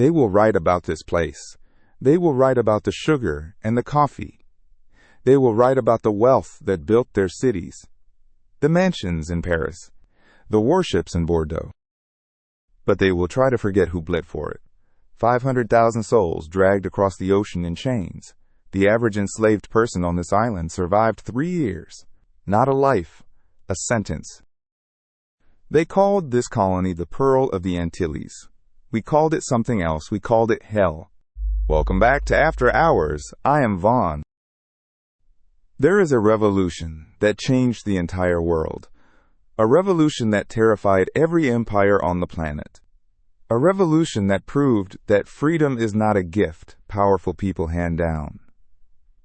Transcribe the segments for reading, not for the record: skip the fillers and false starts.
They will write about this place. They will write about the sugar and the coffee. They will write about the wealth that built their cities, the mansions in Paris, the warships in Bordeaux. But they will try to forget who bled for it. 500,000 souls dragged across the ocean in chains. The average enslaved person on this island survived 3 years. Not a life, a sentence. They called this colony the Pearl of the Antilles. We called it something else. We called it hell. Welcome back to After Hours. I am Vaughn. There is a revolution that changed the entire world. A revolution that terrified every empire on the planet. A revolution that proved that freedom is not a gift powerful people hand down.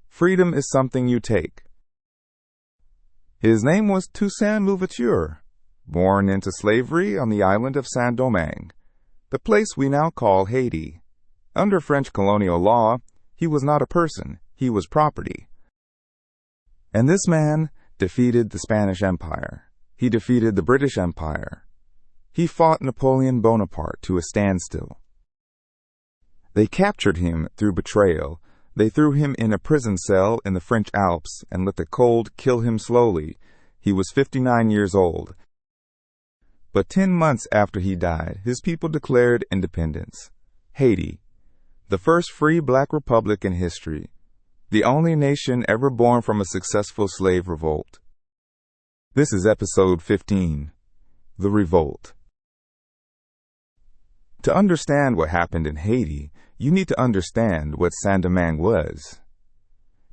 Freedom is something you take. His name was Toussaint Louverture, born into slavery on the island of Saint-Domingue, the place we now call Haiti. Under French colonial law, he was not a person, he was property. And this man defeated the Spanish Empire. He defeated the British Empire. He fought Napoleon Bonaparte to a standstill. They captured him through betrayal. They threw him in a prison cell in the French Alps and let the cold kill him slowly. He was 59 years old. But 10 months after he died, his people declared independence. Haiti, the first free black republic in history, the only nation ever born from a successful slave revolt. This is episode 15, The Revolt. To understand what happened in Haiti, you need to understand what saint-domingue was.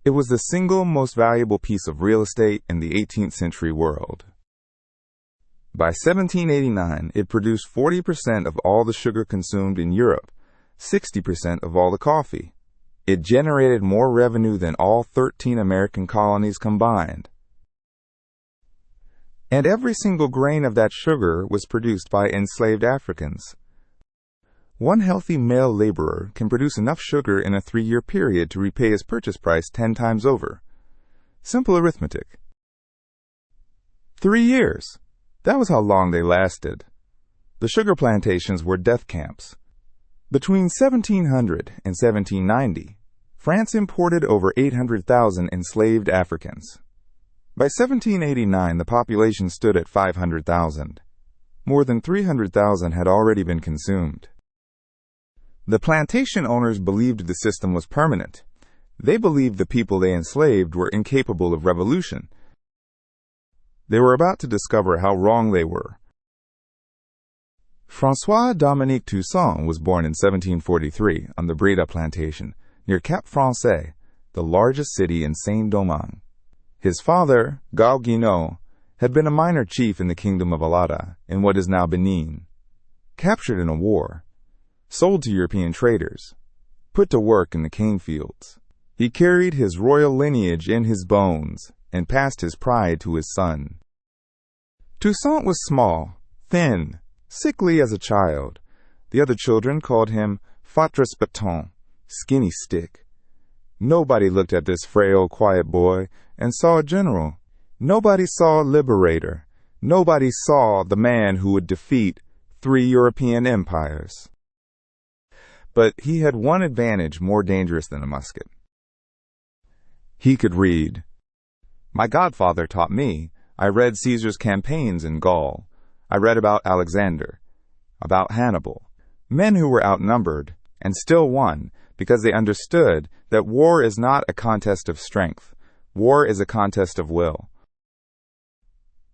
It was the single most valuable piece of real estate in the 18th century world. By 1789, it produced 40% of all the sugar consumed in Europe, 60% of all the coffee. It generated more revenue than all 13 American colonies combined. And every single grain of that sugar was produced by enslaved Africans. One healthy male laborer can produce enough sugar in a 3-year period to repay his purchase price 10 times over. Simple arithmetic. 3 years. That was how long they lasted. The sugar plantations were death camps. Between 1700 and 1790, France imported over 800,000 enslaved Africans. By 1789, the population stood at 500,000. More than 300,000 had already been consumed. The plantation owners believed the system was permanent. They believed the people they enslaved were incapable of revolution. They were about to discover how wrong they were. François-Dominique Toussaint was born in 1743 on the Betrayal plantation, near Cap Français, the largest city in Saint-Domingue. His father, Guinot, had been a minor chief in the kingdom of Alada, in what is now Benin. Captured in a war, sold to European traders, put to work in the cane fields. He carried his royal lineage in his bones and passed his pride to his son. Toussaint was small, thin, sickly as a child. The other children called him Fatras Bâton, skinny stick. Nobody looked at this frail, quiet boy and saw a general. Nobody saw a liberator. Nobody saw the man who would defeat 3 European empires. But he had one advantage more dangerous than a musket. He could read. My godfather taught me. I read Caesar's campaigns in Gaul. I read about Alexander, about Hannibal, men who were outnumbered and still won because they understood that war is not a contest of strength. War is a contest of will.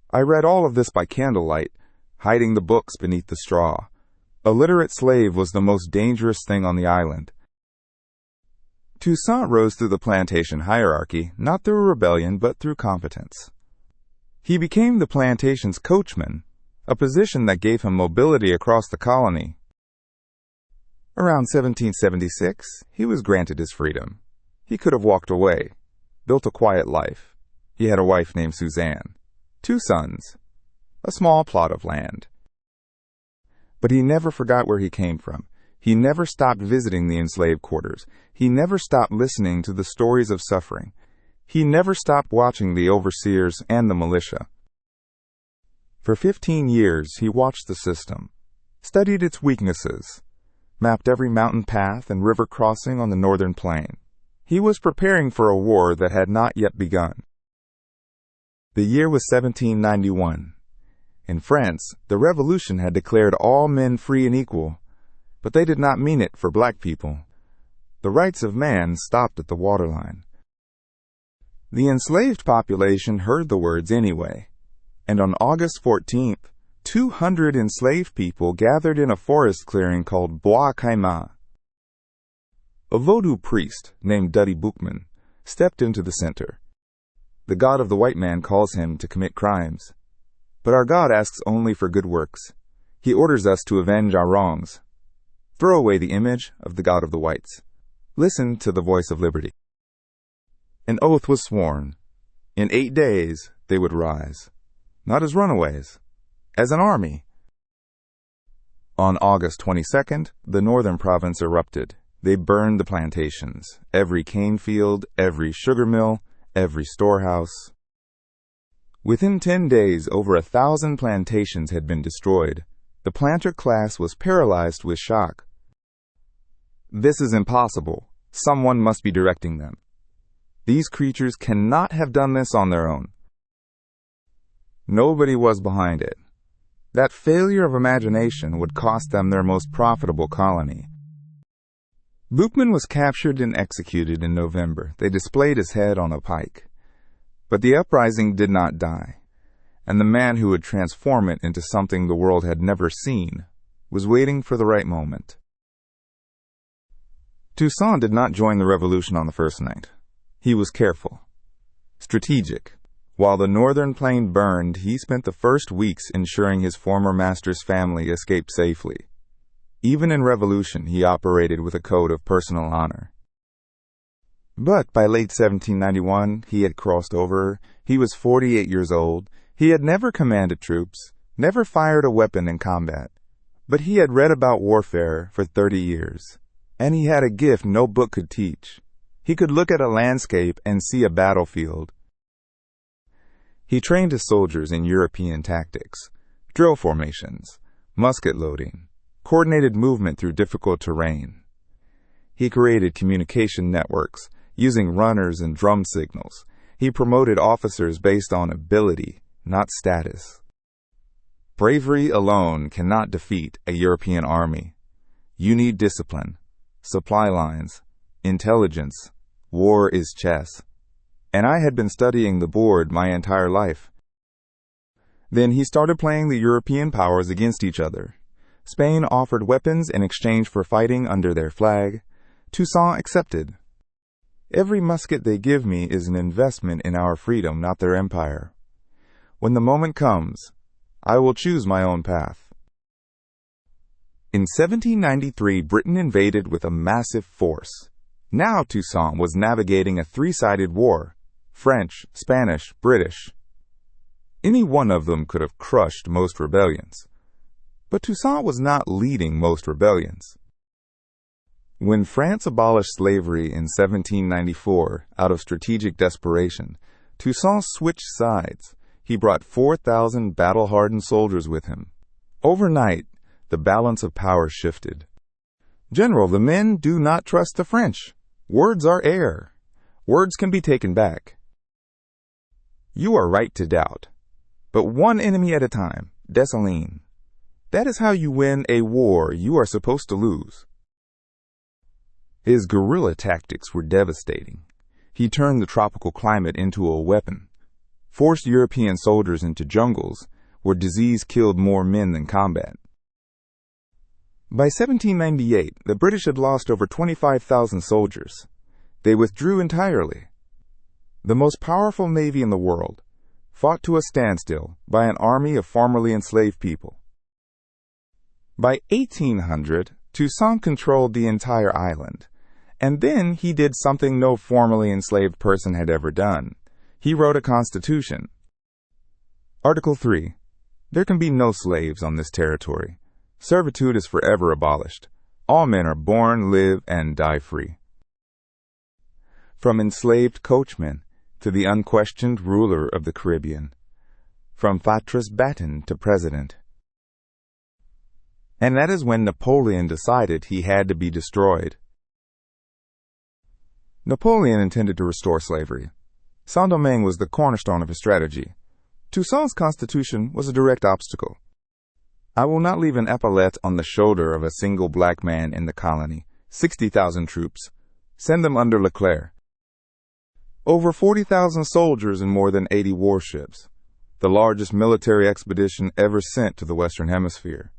I read all of this by candlelight, hiding the books beneath the straw. A literate slave was the most dangerous thing on the island. Toussaint rose through the plantation hierarchy, not through rebellion, but through competence. He became the plantation's coachman, a position that gave him mobility across the colony. Around 1776, he was granted his freedom. He could have walked away, built a quiet life. He had a wife named Suzanne, 2 sons, a small plot of land. But he never forgot where he came from. He never stopped visiting the enslaved quarters. He never stopped listening to the stories of suffering. He never stopped watching the overseers and the militia. For 15 years, he watched the system, studied its weaknesses, mapped every mountain path and river crossing on the northern plain. He was preparing for a war that had not yet begun. The year was 1791. In France, the Revolution had declared all men free and equal, but they did not mean it for black people. The rights of man stopped at the waterline. The enslaved population heard the words anyway, and on August 14th, 200 enslaved people gathered in a forest clearing called Bois Caïman. A Vodou priest named Duddy Boukman stepped into the center. The God of the white man calls him to commit crimes, but our God asks only for good works. He orders us to avenge our wrongs. Throw away the image of the God of the whites. Listen to the voice of liberty. An oath was sworn. In 8 days they would rise, not as runaways, as an army. On August 22nd, the northern province erupted. They burned the plantations, every cane field, every sugar mill, every storehouse. Within 10 days, over 1,000 plantations had been destroyed. The planter class was paralyzed with shock. This is impossible. Someone must be directing them. These creatures cannot have done this on their own. Nobody was behind it. That failure of imagination would cost them their most profitable colony. Boukman was captured and executed in November. They displayed his head on a pike. But the uprising did not die, and the man who would transform it into something the world had never seen was waiting for the right moment. Toussaint did not join the revolution on the first night. He was careful, strategic. While the northern plain burned, he spent the first weeks ensuring his former master's family escaped safely. Even in revolution, he operated with a code of personal honor. But by late 1791, he had crossed over. He was 48 years old. He had never commanded troops, never fired a weapon in combat. But he had read about warfare for 30 years, and he had a gift no book could teach. He could look at a landscape and see a battlefield. He trained his soldiers in European tactics, drill formations, musket loading, coordinated movement through difficult terrain. He created communication networks using runners and drum signals. He promoted officers based on ability, not status. Bravery alone cannot defeat a European army. You need discipline, supply lines, intelligence. War is chess. And I had been studying the board my entire life. Then he started playing the European powers against each other. Spain offered weapons in exchange for fighting under their flag. Toussaint accepted. Every musket they give me is an investment in our freedom, not their empire. When the moment comes, I will choose my own path. In 1793, Britain invaded with a massive force. Now Toussaint was navigating a three-sided war: French, Spanish, British. Any one of them could have crushed most rebellions. But Toussaint was not leading most rebellions. When France abolished slavery in 1794 out of strategic desperation, Toussaint switched sides. He brought 4,000 battle-hardened soldiers with him. Overnight, the balance of power shifted. General, the men do not trust the French. Words are air. Words can be taken back. You are right to doubt. But one enemy at a time, Dessalines. That is how you win a war you are supposed to lose. His guerrilla tactics were devastating. He turned the tropical climate into a weapon, forced European soldiers into jungles where disease killed more men than combat. By 1798, the British had lost over 25,000 soldiers. They withdrew entirely. The most powerful navy in the world fought to a standstill by an army of formerly enslaved people. By 1800, Toussaint controlled the entire island, and then he did something no formerly enslaved person had ever done. He wrote a constitution. Article 3. There can be no slaves on this territory. Servitude is forever abolished. All men are born, live, and die free. From enslaved coachman to the unquestioned ruler of the Caribbean. From Fatras Baton to president. And that is when Napoleon decided he had to be destroyed. Napoleon intended to restore slavery. Saint-Domingue was the cornerstone of his strategy. Toussaint's constitution was a direct obstacle. I will not leave an epaulette on the shoulder of a single black man in the colony. 60,000 troops. Send them under Leclerc. Over 40,000 soldiers and more than 80 warships. The largest military expedition ever sent to the Western Hemisphere.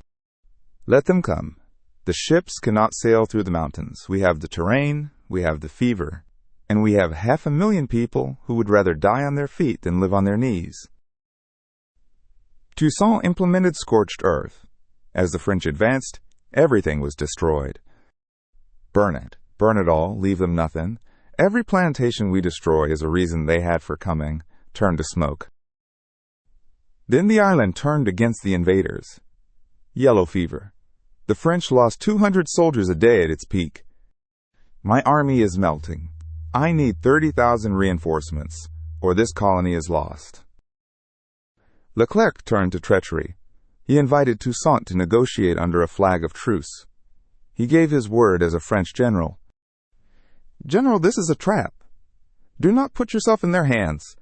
Let them come. The ships cannot sail through the mountains. We have the terrain, we have the fever, and we have 500,000 people who would rather die on their feet than live on their knees. Toussaint implemented scorched earth. As the French advanced, everything was destroyed. Burn it all, leave them nothing. Every plantation we destroy is a reason they had for coming, turned to smoke. Then the island turned against the invaders. Yellow fever. The French lost 200 soldiers a day at its peak. My army is melting. I need 30,000 reinforcements, or this colony is lost. Leclerc turned to treachery. He invited Toussaint to negotiate under a flag of truce. He gave his word as a French general. General, this is a trap. Do not put yourself in their hands.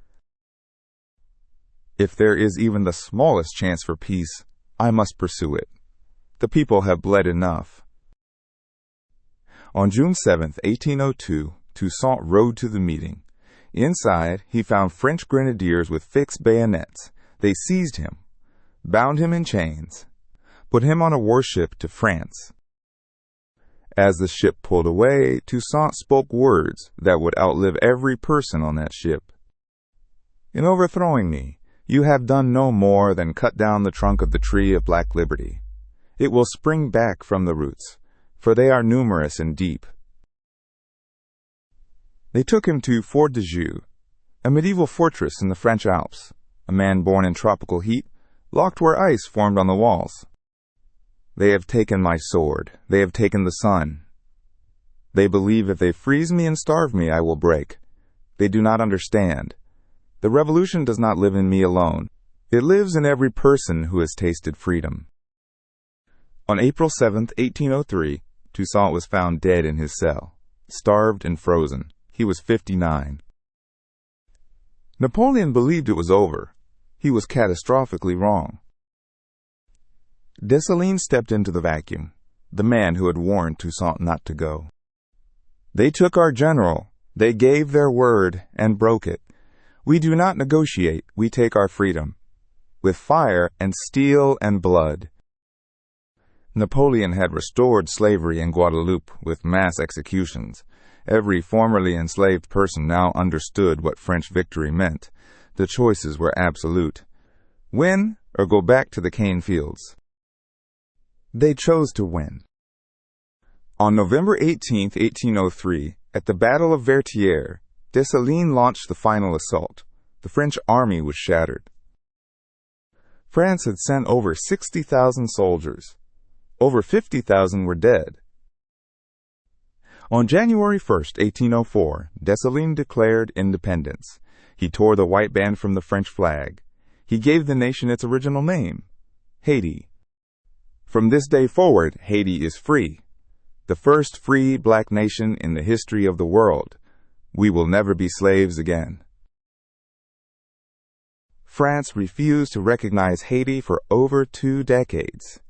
If there is even the smallest chance for peace, I must pursue it. The people have bled enough. On June 7, 1802, Toussaint rode to the meeting. Inside, he found French grenadiers with fixed bayonets. They seized him, bound him in chains, put him on a warship to France. As the ship pulled away, Toussaint spoke words that would outlive every person on that ship. In overthrowing me, you have done no more than cut down the trunk of the tree of black liberty. It will spring back from the roots, for they are numerous and deep. They took him to Fort de Joux, a medieval fortress in the French Alps. A man born in tropical heat, locked where ice formed on the walls. They have taken my sword. They have taken the sun. They believe if they freeze me and starve me, I will break. They do not understand. The revolution does not live in me alone. It lives in every person who has tasted freedom. On April 7, 1803, Toussaint was found dead in his cell, starved and frozen. He was 59. Napoleon believed it was over. He was catastrophically wrong. Dessalines stepped into the vacuum, the man who had warned Toussaint not to go. They took our general, they gave their word, and broke it. We do not negotiate, we take our freedom. With fire and steel and blood. Napoleon had restored slavery in Guadeloupe with mass executions. Every formerly enslaved person now understood what French victory meant. The choices were absolute. Win or go back to the cane fields. They chose to win. On November 18, 1803, at the Battle of Vertières, Dessalines launched the final assault. The French army was shattered. France had sent over 60,000 soldiers. Over 50,000 were dead. On January 1, 1804, Dessalines declared independence. He tore the white band from the French flag. He gave the nation its original name, Haiti. From this day forward, Haiti is free. The first free black nation in the history of the world. We will never be slaves again. France refused to recognize Haiti for over 2 decades.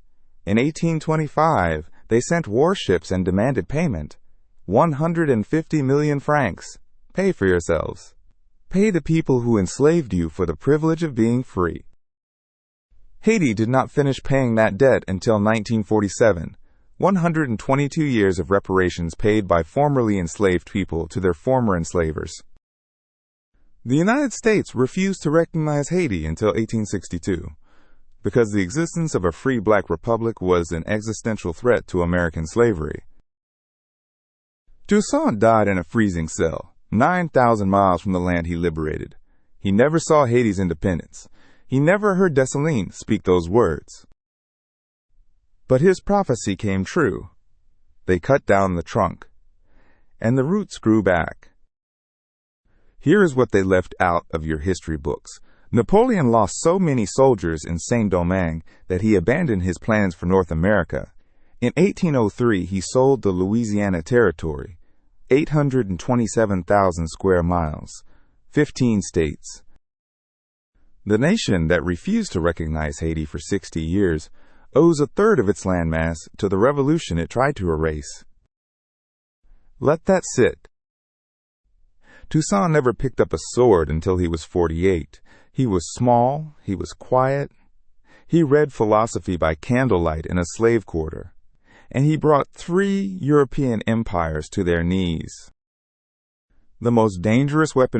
In 1825, they sent warships and demanded payment. 150 million francs. Pay for yourselves. Pay the people who enslaved you for the privilege of being free. Haiti did not finish paying that debt until 1947, 122 years of reparations paid by formerly enslaved people to their former enslavers. The United States refused to recognize Haiti until 1862, because the existence of a free black republic was an existential threat to American slavery. Toussaint died in a freezing cell, 9,000 miles from the land he liberated. He never saw Haiti's independence. He never heard Dessalines speak those words. But his prophecy came true. They cut down the trunk, and the roots grew back. Here is what they left out of your history books. Napoleon lost so many soldiers in saint-domingue that he abandoned his plans for North America. In 1803, he sold the Louisiana Territory, 827,000 square miles, 15 states. The nation that refused to recognize Haiti for 60 years owes a third of its landmass to the revolution it tried to erase. Let that sit. Toussaint never picked up a sword until he was 48. He was small, he was quiet. He read philosophy by candlelight in a slave quarter, and he brought 3 European empires to their knees. The most dangerous weapon